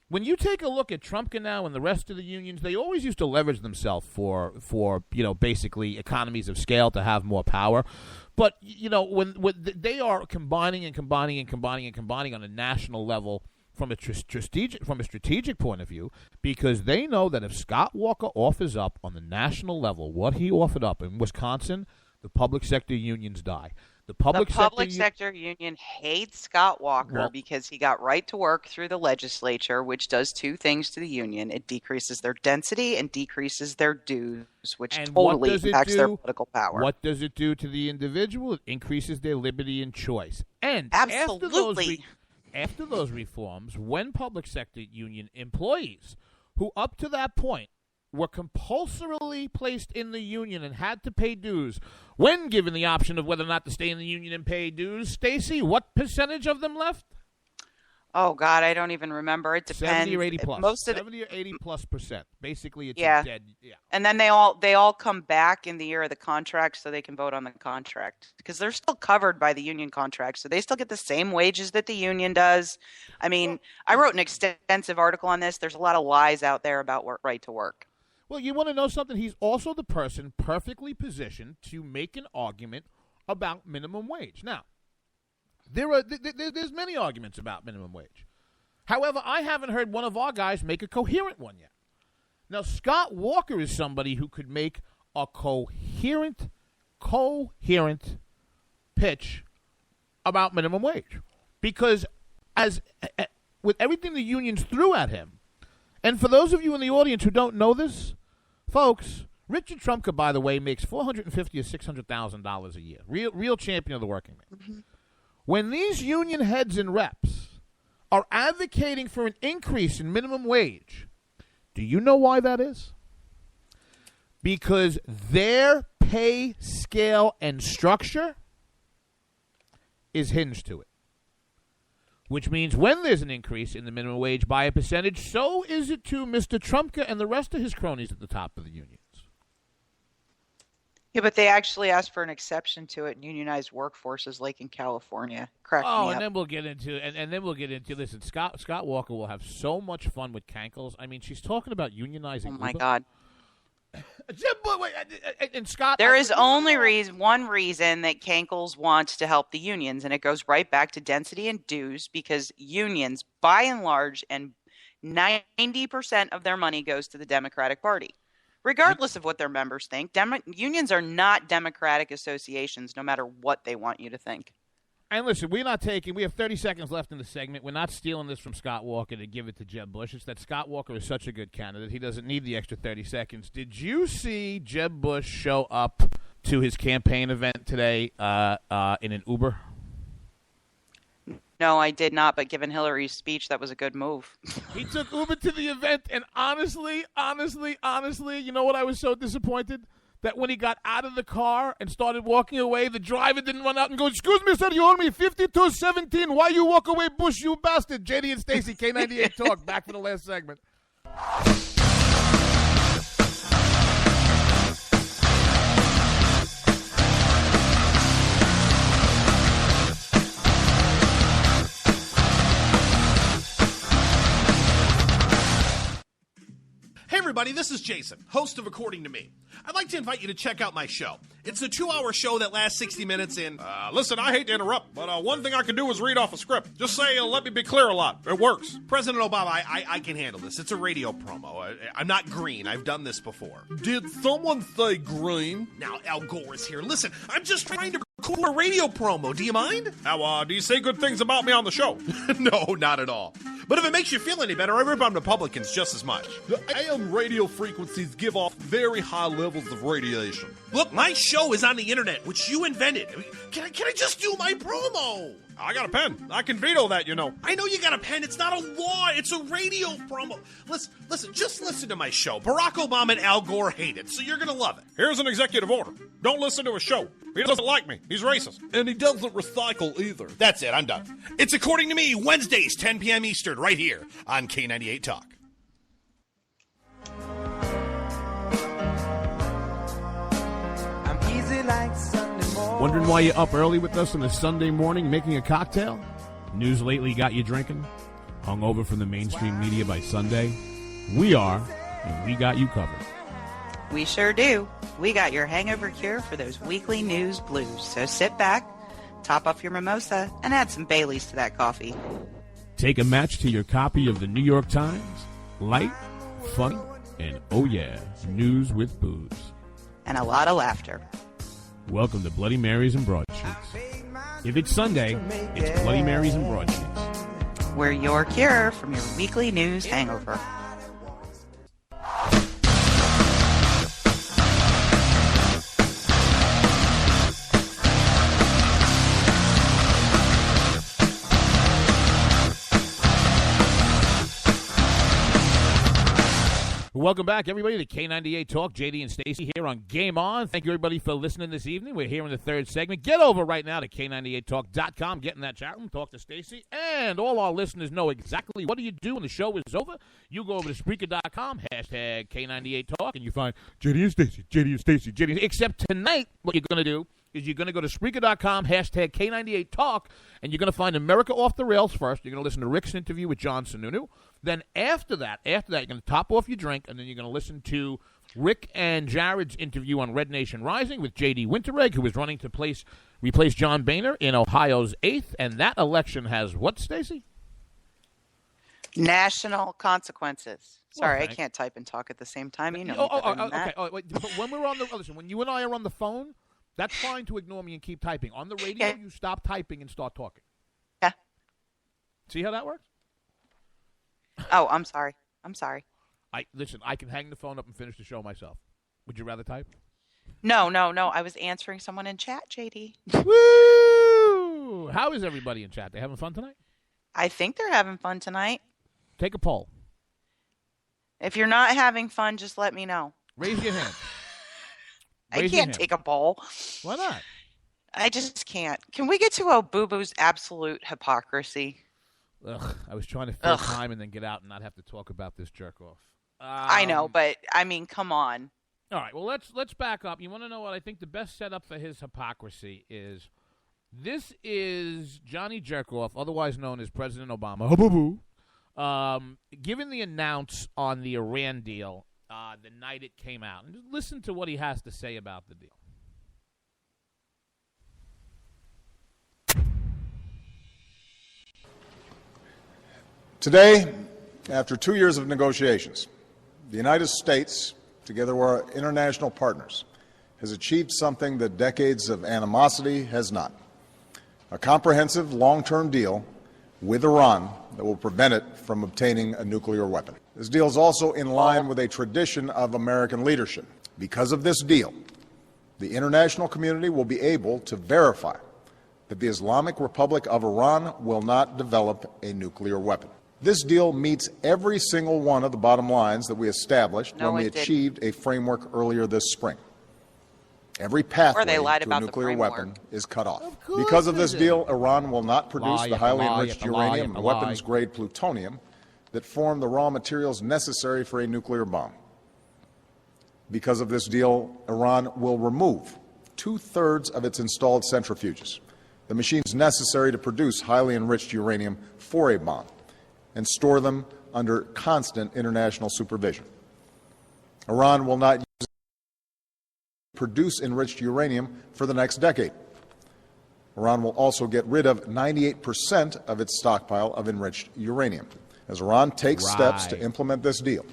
When you take a look at Trumka now and the rest of the unions, they always used to leverage themselves for basically economies of scale to have more power. But, when they are combining on a national level from a strategic point of view, because they know that if Scott Walker offers up on the national level what he offered up in Wisconsin, the public sector unions die. The public sector union hates Scott Walker because he got right to work through the legislature, which does two things to the union. It decreases their density and decreases their dues, which totally impacts their political power. What does it do to the individual? It increases their liberty and choice. And absolutely. After those reforms, when public sector union employees who up to that point were compulsorily placed in the union and had to pay dues, when given the option of whether or not to stay in the union and pay dues, Stacey, what percentage of them left? Oh, God, I don't even remember. It depends. 70 or 80 plus. 70 or 80 plus percent. Basically, it's a dead. Yeah. And then they all come back in the year of the contract so they can vote on the contract because they're still covered by the union contract. So they still get the same wages that the union does. I mean, I wrote an extensive article on this. There's a lot of lies out there about right to work. Well, you want to know something? He's also the person perfectly positioned to make an argument about minimum wage. Now, there's many arguments about minimum wage. However, I haven't heard one of our guys make a coherent one yet. Now, Scott Walker is somebody who could make a coherent pitch about minimum wage. Because with everything the unions threw at him, and for those of you in the audience who don't know this, folks, Richard Trumka, by the way, makes $450,000 or $600,000 a year. Real champion of the working man. Mm-hmm. When these union heads and reps are advocating for an increase in minimum wage, do you know why that is? Because their pay scale and structure is hinged to it. Which means when there's an increase in the minimum wage by a percentage, so is it to Mr. Trumka and the rest of his cronies at the top of the unions. Yeah, but they actually asked for an exception to it in unionized workforces like in California. Correct me up. And then we'll get into listen, Scott Walker will have so much fun with Cankles. I mean, she's talking about unionizing. Oh my Uber. God. And Scott, there is only one reason that Cankles wants to help the unions, and it goes right back to density and dues, because unions, by and large, and 90% of their money goes to the Democratic Party, regardless of what their members think. Unions are not democratic associations, no matter what they want you to think. And listen, we have 30 seconds left in the segment. We're not stealing this from Scott Walker to give it to Jeb Bush. It's that Scott Walker is such a good candidate. He doesn't need the extra 30 seconds. Did you see Jeb Bush show up to his campaign event today in an Uber? No, No, I did not, but given Hillary's speech, that was a good move. He took Uber to the event, and honestly, you know what? I was so disappointed that when he got out of the car and started walking away, the driver didn't run out and go, "Excuse me, sir, you owe me $52.17. Why you walk away, Bush, you bastard?" JD and Stacey, K98 Talk, back for the last segment. Hey everybody, this is Jason, host of According to Me. I'd like to invite you to check out my show. It's a 2-hour show that lasts 60 minutes in... Listen, I hate to interrupt, but one thing I can do is read off a script. Just say, let me be clear a lot. It works. President Obama, I can handle this. It's a radio promo. I'm not green. I've done this before. Did someone say green? Now, Al Gore is here. Listen, I'm just trying to record a radio promo. Do you mind? Now, do you say good things about me on the show? No, not at all. But if it makes you feel any better, I rip on Republicans just as much. The AM radio frequencies give off very high levels of radiation. Look, my show is on the internet, which you invented. Can I just do my promo? I got a pen. I can veto that, you know. I know you got a pen. It's not a law. It's a radio promo. Listen, just listen to my show. Barack Obama and Al Gore hate it, so you're going to love it. Here's an executive order. Don't listen to his show. He doesn't like me. He's racist. And he doesn't recycle either. That's it. I'm done. It's According to Me, Wednesdays, 10 p.m. Eastern, right here on K98 Talk. I'm easy like Sunday morning. Wondering why you're up early with us on a Sunday morning making a cocktail? News lately got you drinking? Hung over from the mainstream media by Sunday? We are, and we got you covered. We sure do. We got your hangover cure for those weekly news blues. So sit back, top off your mimosa, and add some Baileys to that coffee. Take a match to your copy of the New York Times. Light, funny, and oh yeah, news with booze. And a lot of laughter. Welcome to Bloody Marys and Broadsheets. If it's Sunday, it's Bloody Marys and Broadsheets. We're your cure from your weekly news hangover. Welcome back, everybody, to K98 Talk. JD and Stacey here on Game On. Thank you, everybody, for listening this evening. We're here in the third segment. Get over right now to K98Talk.com. Get in that chat room. Talk to Stacey. And all our listeners know exactly what do you do when the show is over. You go over to Spreaker.com, hashtag K98 Talk, and you find JD and Stacey, JD and Stacey, JD and... Except tonight, what you're going to do is you're going to go to Spreaker.com, hashtag K98 Talk, and you're going to find America Off the Rails first. You're going to listen to Rick's interview with John Sununu. Then after that, you're going to top off your drink, and then you're going to listen to Rick and Jared's interview on Red Nation Rising with J.D. Winteregg, who is running to replace John Boehner in Ohio's 8th. And that election has what, Stacey? National consequences. Sorry, I can't type and talk at the same time. You know okay. Wait, but when we're on the listen, when you and I are on the phone, that's fine to ignore me and keep typing. On the radio, you stop typing and start talking. Yeah. See how that works? Oh, I'm sorry. Listen, I can hang the phone up and finish the show myself. Would you rather type? No. I was answering someone in chat, JD. Woo! How is everybody in chat? They having fun tonight? I think they're having fun tonight. Take a poll. If you're not having fun, just let me know. Raise your hand. I can't take a poll. Why not? I just can't. Can we get to Obooboo's absolute hypocrisy? Ugh, I was trying to fill time and then get out and not have to talk about this jerk off. I know, but I mean, come on. All right, well, let's back up. You want to know what I think the best setup for his hypocrisy is? This is Johnny Jerkoff, otherwise known as President Obama, giving the announce on the Iran deal the night it came out. And just listen to what he has to say about the deal. Today, after 2 years of negotiations, the United States, together with our international partners, has achieved something that decades of animosity has not. A comprehensive long-term deal with Iran that will prevent it from obtaining a nuclear weapon. This deal is also in line with a tradition of American leadership. Because of this deal, the international community will be able to verify that the Islamic Republic of Iran will not develop a nuclear weapon. This deal meets every single one of the bottom lines that we established when we achieved a framework earlier this spring. Every pathway to a nuclear weapon is cut off. Because of this deal, Iran will not produce the highly enriched uranium and weapons-grade plutonium that form the raw materials necessary for a nuclear bomb. Because of this deal, Iran will remove 2/3 of its installed centrifuges, the machines necessary to produce highly enriched uranium for a bomb, and store them under constant international supervision. Iran will not produce enriched uranium for the next decade. Iran will also get rid of 98% of its stockpile of enriched uranium. As Iran takes steps to implement this deal,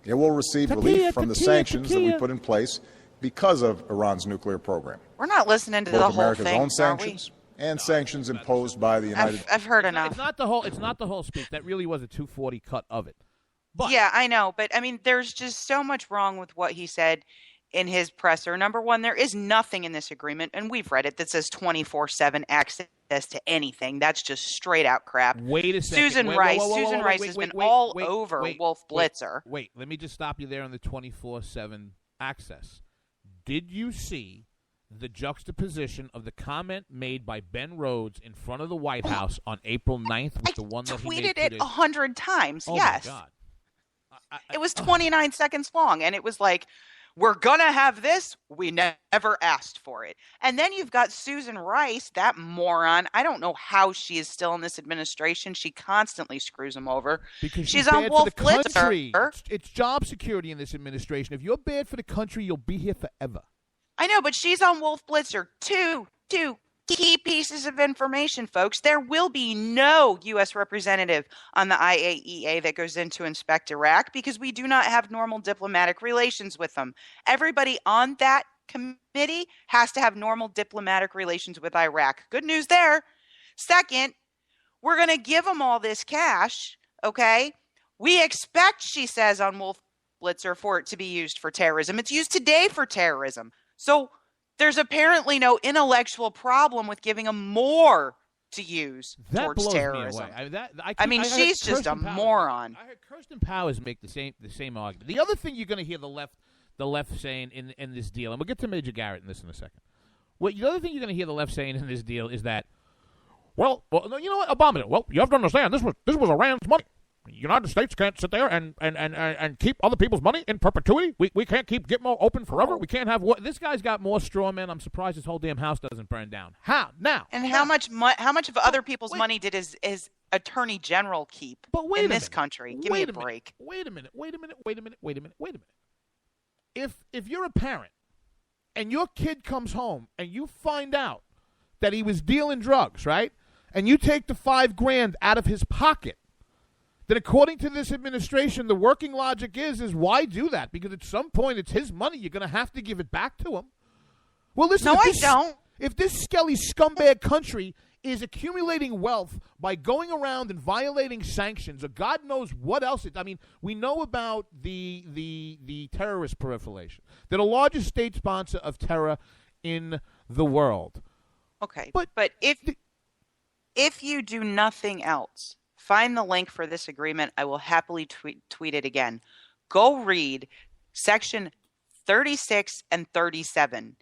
it will receive relief from the sanctions that we put in place because of Iran's nuclear program. We're not listening to Both the whole America's thing, own sanctions and sanctions imposed by the United States. I've heard enough. It's not the whole speech. That really was a 240 cut of it. But, yeah, I know. But, I mean, there's just so much wrong with what he said in his presser. Number one, there is nothing in this agreement, and we've read it, that says 24/7 access to anything. That's just straight out crap. Wait a second. Susan Rice has been all over Wolf Blitzer. Wait, let me just stop you there on the 24/7 access. Did you see the juxtaposition of the comment made by Ben Rhodes in front of the White House on April 9th with the one that he made? I tweeted it 100 times, yes. Oh, my God. It was 29 seconds long, and it was like, we're going to have this. We never asked for it. And then you've got Susan Rice, that moron. I don't know how she is still in this administration. She constantly screws them over. Because she's on Wolf Blitzer. It's job security in this administration. If you're bad for the country, you'll be here forever. I know, but she's on Wolf Blitzer. Two key pieces of information, folks. There will be no U.S. representative on the IAEA that goes in to inspect Iraq because we do not have normal diplomatic relations with them. Everybody on that committee has to have normal diplomatic relations with Iraq. Good news there. Second, we're going to give them all this cash, okay? We expect, she says on Wolf Blitzer, for it to be used for terrorism. It's used today for terrorism. So there's apparently no intellectual problem with giving them more to use towards terrorism. I mean, she's just a moron. I heard Kirsten Powers make the same argument. The other thing you're going to hear the left saying in this deal, and we'll get to Major Garrett in this in a second. The other thing you're going to hear the left saying in this deal is that, well, you know what, Obama? Well, you have to understand this was Iran's money. The United States can't sit there and keep other people's money in perpetuity. We can't keep Gitmo open forever. We can't have what this guy's got more straw men. I'm surprised his whole damn house doesn't burn down. How now? And how much of other people's money did his attorney general keep in this country? Give me a break. Wait a minute. If you're a parent and your kid comes home and you find out that he was dealing drugs, right? And you take the $5,000 out of his pocket, then according to this administration, the working logic is why do that? Because at some point it's his money. You're going to have to give it back to him. Well, listen. No, I don't. If this skelly scumbag country is accumulating wealth by going around and violating sanctions or God knows what else, we know about the terrorist proliferation. They're the largest state sponsor of terror in the world. Okay, but if you do nothing else, find the link for this agreement. I will happily tweet it again. Go read section 36 and 37.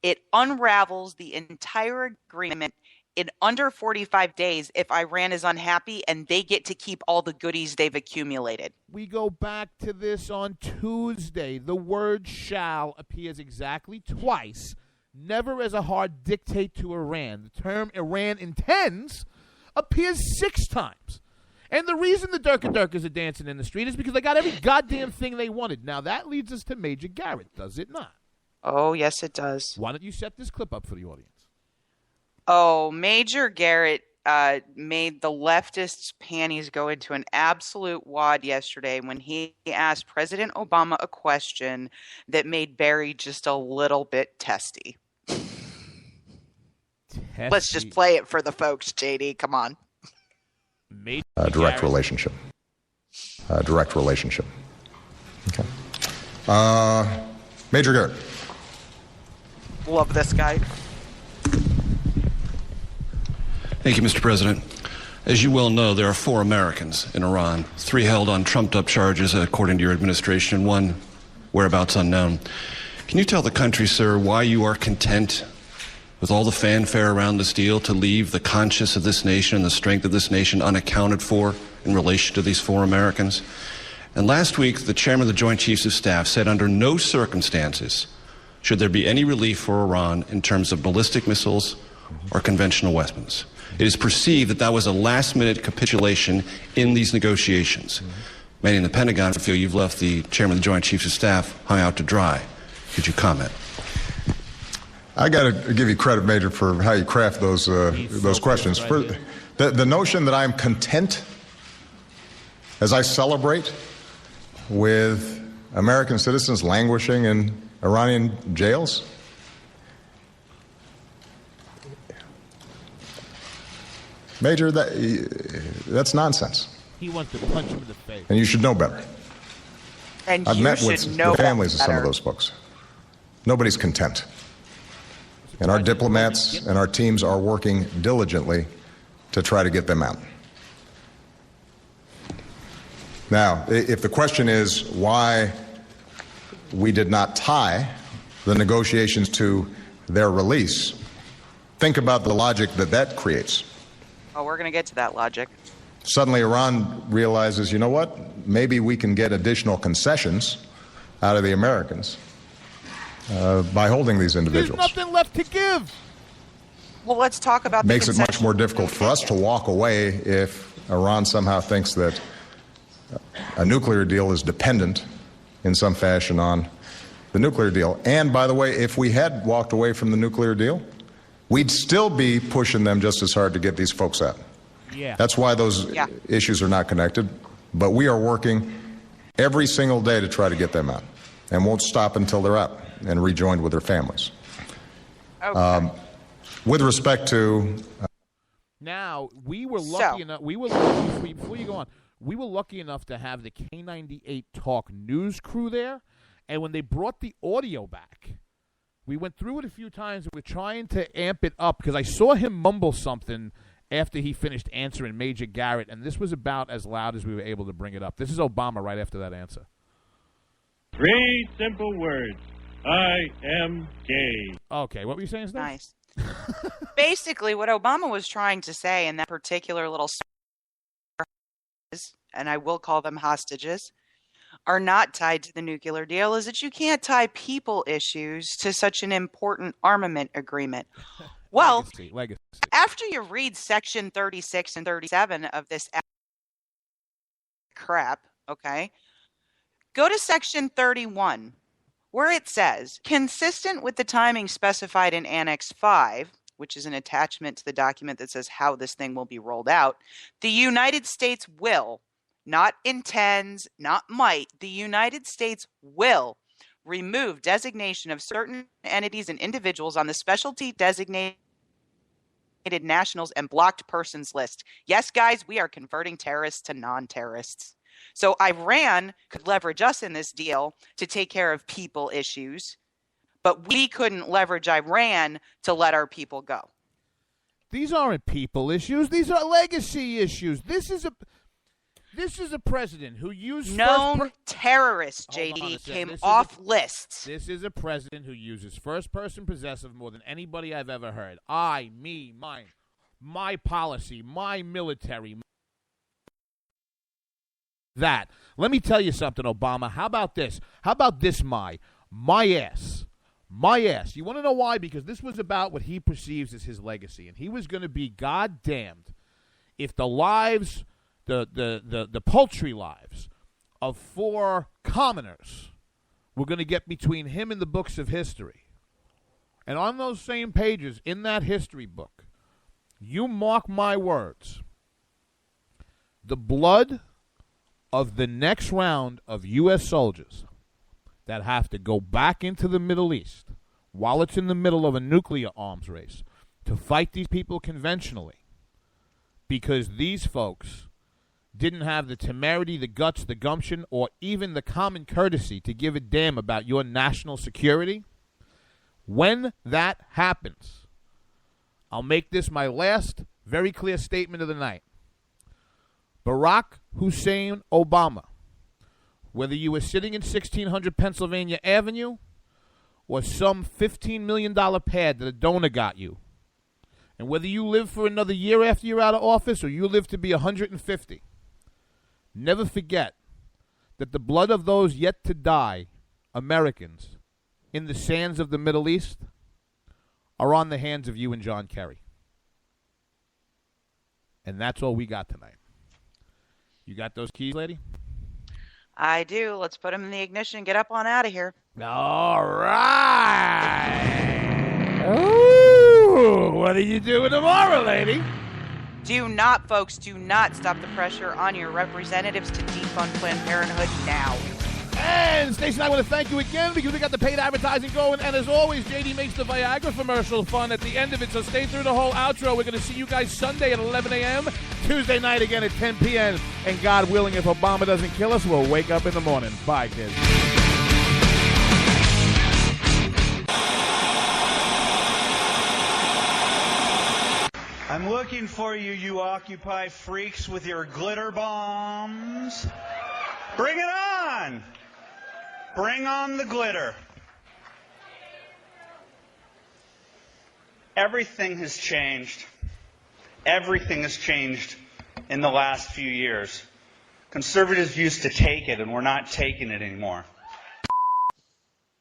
It unravels the entire agreement in under 45 days if Iran is unhappy and they get to keep all the goodies they've accumulated. We go back to this on Tuesday. The word shall appears exactly twice, never as a hard dictate to Iran. The term Iran intends appears 6 times. And the reason the Durkas are dancing in the street is because they got every goddamn thing they wanted. Now, that leads us to Major Garrett, does it not? Oh, yes, it does. Why don't you set this clip up for the audience? Oh, Major Garrett made the leftists' panties go into an absolute wad yesterday when he asked President Obama a question that made Barry just a little bit testy. Let's just play it for the folks, JD. Come on. Direct relationship. Direct relationship. Okay. Major Garrett. Love this guy. Thank you, Mr. President. As you well know, there are 4 Americans in Iran, 3 held on trumped-up charges, according to your administration, and 1 whereabouts unknown. Can you tell the country, sir, why you are content with all the fanfare around this deal to leave the conscience of this nation and the strength of this nation unaccounted for in relation to these 4 Americans? And last week, the chairman of the Joint Chiefs of Staff said under no circumstances should there be any relief for Iran in terms of ballistic missiles or conventional weapons. It is perceived that that was a last-minute capitulation in these negotiations. Many in the Pentagon feel you've left the chairman of the Joint Chiefs of Staff hung out to dry. Could you comment? I got to give you credit, Major, for how you craft those questions. The notion that I'm content as I celebrate with American citizens languishing in Iranian jails. Major, that's nonsense. He wants to punch him in the face. And you should know better. And I've you met should with know the families of better. some of those folks. Nobody's content. And our diplomats and our teams are working diligently to try to get them out. Now, if the question is why we did not tie the negotiations to their release, think about the logic that that creates. Oh, we're going to get to that logic. Suddenly Iran realizes, you know what, maybe we can get additional concessions out of the Americans by holding these individuals. There's nothing left to give. Well, let's talk about Makes the it much more difficult for us to walk away if Iran somehow thinks that a nuclear deal is dependent in some fashion on the nuclear deal. And by the way, if we had walked away from the nuclear deal, we'd still be pushing them just as hard to get these folks out. Yeah. That's why those issues are not connected. But we are working every single day to try to get them out, and won't stop until they're out and rejoined with their families. Okay. With respect to... Now, we were lucky enough, before you go on, we were lucky enough to have the K98 Talk news crew there, and when they brought the audio back, we went through it a few times, and we're trying to amp it up, because I saw him mumble something after he finished answering Major Garrett, and this was about as loud as we were able to bring it up. This is Obama right after that answer. 3 simple words. I am gay. Okay, what were you saying, Steph? Nice. Basically, what Obama was trying to say in that particular little, and I will call them hostages, are not tied to the nuclear deal, is that you can't tie people issues to such an important armament agreement. Well, legacy. After you read section 36 and 37 of this crap, okay, go to section 31, where it says, consistent with the timing specified in Annex 5, which is an attachment to the document that says how this thing will be rolled out, the United States will, not intends, not might, the United States will remove designation of certain entities and individuals on the specialty designated nationals and blocked persons list. Yes, guys, we are converting terrorists to non-terrorists. So Iran could leverage us in this deal to take care of people issues, but we couldn't leverage Iran to let our people go. These aren't people issues. These are legacy issues. This is a president who used known terrorists, JD, came off lists. This is a president who uses first-person possessive more than anybody I've ever heard. I, me, mine, my policy, my military. That. Let me tell you something, Obama. How about this? How about this, my ass? My ass. You want to know why? Because this was about what he perceives as his legacy, and he was going to be goddamned if the lives... The paltry lives of 4 commoners were going to get between him and the books of history. And on those same pages in that history book, you mark my words, the blood of the next round of U.S. soldiers that have to go back into the Middle East while it's in the middle of a nuclear arms race to fight these people conventionally, because these folks didn't have the temerity, the guts, the gumption, or even the common courtesy to give a damn about your national security. When that happens, I'll make this my last Very clear statement of the night. Barack Hussein Obama, whether you were sitting in 1600 Pennsylvania Avenue or some $15 million pad that a donor got you, and whether you live for another year after you're out of office or you live to be 150, never forget that the blood of those yet to die Americans in the sands of the Middle East are on the hands of you and John Kerry. And that's all we got tonight. You got those keys, lady? I do. Let's put them in the ignition and get up on out of here. All right. Ooh, what are you doing tomorrow, lady? Do not, folks, do not stop the pressure on your representatives to defund Planned Parenthood now. And Stacey and I want to thank you again because we got the paid advertising going. And as always, JD makes the Viagra commercial fun at the end of it. So stay through the whole outro. We're going to see you guys Sunday at 11 a.m., Tuesday night again at 10 p.m. And God willing, if Obama doesn't kill us, we'll wake up in the morning. Bye, kids. I'm looking for you, you Occupy freaks with your glitter bombs. Bring it on! Bring on the glitter. Everything has changed. Everything has changed in the last few years. Conservatives used to take it, and we're not taking it anymore.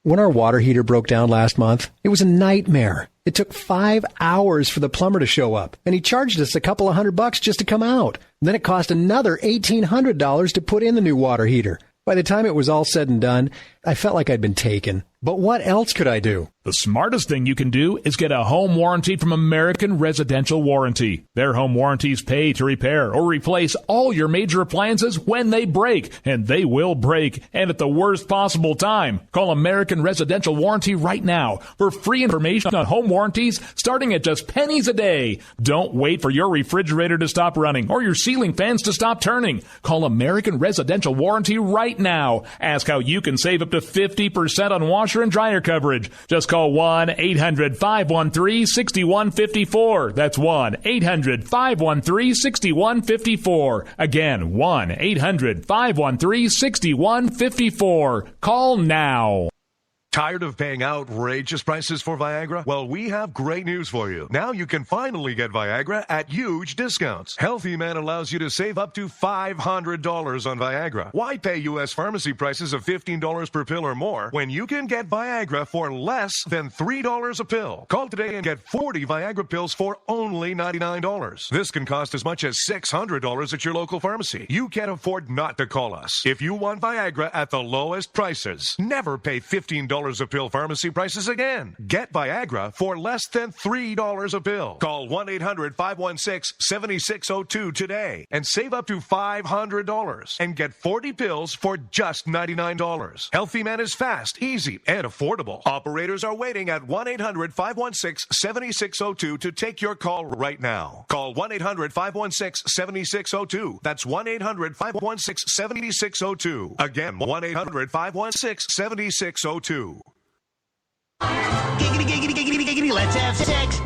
When our water heater broke down last month, it was a nightmare. It took 5 hours for the plumber to show up, and he charged us a couple of $100 just to come out. Then it cost another $1,800 to put in the new water heater. By the time it was all said and done, I felt like I'd been taken. But what else could I do? The smartest thing you can do is get a home warranty from American Residential Warranty. Their home warranties pay to repair or replace all your major appliances when they break, and they will break, and at the worst possible time. Call American Residential Warranty right now for free information on home warranties starting at just pennies a day. Don't wait for your refrigerator to stop running or your ceiling fans to stop turning. Call American Residential Warranty right now. Ask how you can save up to 50% on washer and dryer coverage. Just call 1-800-513-6154. That's 1-800-513-6154. Again, 1-800-513-6154. Call now. Tired of paying outrageous prices for Viagra? Well, we have great news for you. Now you can finally get Viagra at huge discounts. Healthy Man allows you to save up to $500 on Viagra. Why pay U.S. pharmacy prices of $15 per pill or more when you can get Viagra for less than $3 a pill? Call today and get 40 Viagra pills for only $99. This can cost as much as $600 at your local pharmacy. You can't afford not to call us. If you want Viagra at the lowest prices, never pay $15 a pill pharmacy prices again. Get Viagra for less than $3 a pill. Call 1-800-516-7602 today and save up to $500 and get 40 pills for just $99. Healthy Man is fast, easy, and affordable. Operators are waiting at 1-800-516-7602 to take your call right now. Call 1-800-516-7602. That's 1-800-516-7602. Again, 1-800-516-7602. Giggity, giggity, giggity, giggity, let's have sex.